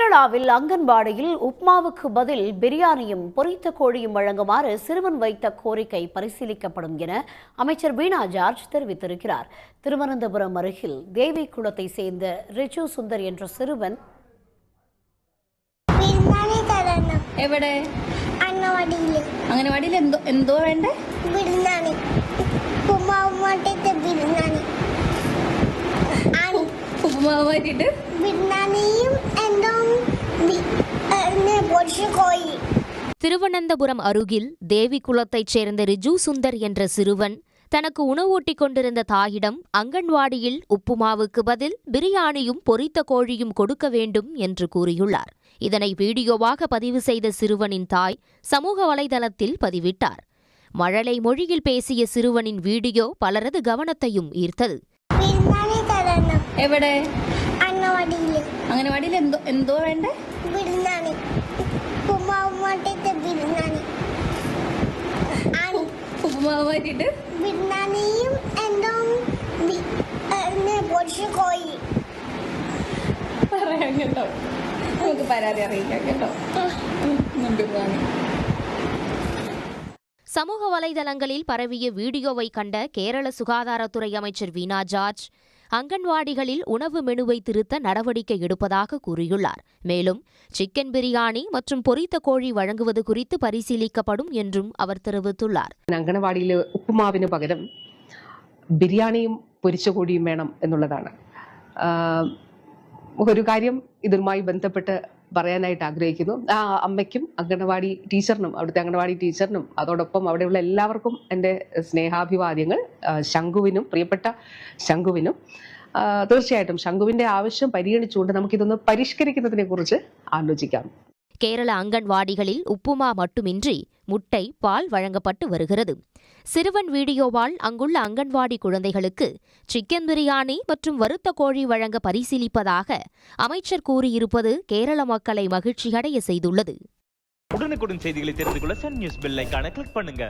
கேரளாவில் அங்கன்வாடியில் உப்மாவுக்கு பதில் பிரியாணியும் பொரித்த கோழியும் வழங்குமாறு சிறுவன் வைத்த கோரிக்கை பரிசீலிக்கப்படும் என அமைச்சர் வீணா ஜார்ஜ் தெரிவித்திருக்கிறார். திருவனந்தபுரம் அருகில் தேவிக்குளத்தை சேர்ந்த ரிச்சு சுந்தர் என்ற சிறுவன் திருவனந்தபுரம் அருகில் தேவிக்குளத்தைச் சேர்ந்த ரிஜு சுந்தர் என்ற சிறுவன் தனக்கு உணவூட்டிக் கொண்டிருந்த தாயிடம் அங்கன்வாடியில் உப்புமாவுக்கு பதில் பிரியாணியும் பொரித்த கோழியும் கொடுக்க வேண்டும் என்று கூறியுள்ளார். இதனை வீடியோவாக பதிவு செய்த சிறுவனின் தாய் சமூக வலைதளத்தில் பதிவிட்டார். மழலை மொழியில் பேசிய சிறுவனின் வீடியோ பலரது கவனத்தையும் ஈர்த்தது. சமூக வலைதளங்களில் பரவிய வீடியோவை கண்ட கேரள சுகாதாரத்துறை அமைச்சர் வீணா ஜார்ஜ் அங்கன்வாடிகளில் உணவு மெனுவை திருத்த நடவடிக்கை எடுப்பதாக கூறியுள்ளார். மேலும் சிக்கன் பிரியாணி மற்றும் பொரித்த கோழி வழங்குவது குறித்து பரிசீலிக்கப்படும் என்றுം അവർ தெரிவித்துள்ளார். അങ്കണവാടിയിലെ ഉപ്പുമാവിന് പകരം ബിരിയാണിയും പൊരിച്ച കോഴിയും വേണം എന്നുള്ളതാണ്. ഒരു കാര്യം ഇതുമായി ബന്ധപ്പെട്ട് പറയാനായിട്ട് ആഗ്രഹിക്കുന്നു. ആ അമ്മയ്ക്കും അങ്കണവാടി ടീച്ചറിനും അവിടുത്തെ അങ്കണവാടി ടീച്ചറിനും അതോടൊപ്പം അവിടെയുള്ള എല്ലാവർക്കും എൻ്റെ സ്നേഹാഭിവാദ്യങ്ങൾ. ശംഖുവിനും പ്രിയപ്പെട്ട ശംഖുവിനും തീർച്ചയായിട്ടും ശംഖുവിന്റെ ആവശ്യം പരിഗണിച്ചുകൊണ്ട് നമുക്കിതൊന്ന് പരിഷ്കരിക്കുന്നതിനെ കുറിച്ച് ആലോചിക്കാം. கேரள அங்கன்வாடிகளில் உப்புமா மட்டுமின்றி முட்டை, பால் வழங்கப்பட்டு வருகிறது. சிறுவன் வீடியோவால் அங்குள்ள அங்கன்வாடி குழந்தைகளுக்கு சிக்கன் பிரியாணி மற்றும் வறுத்த கோழி வழங்க பரிசீலிப்பதாக அமைச்சர் கூறியிருப்பது கேரள மக்களை மகிழ்ச்சியடைய செய்துள்ளது. உடனுக்குடன் செய்திகளை தெரிந்து கொள்ள சன் நியூஸ் பெல் ஐகானை கிளிக் பண்ணுங்க.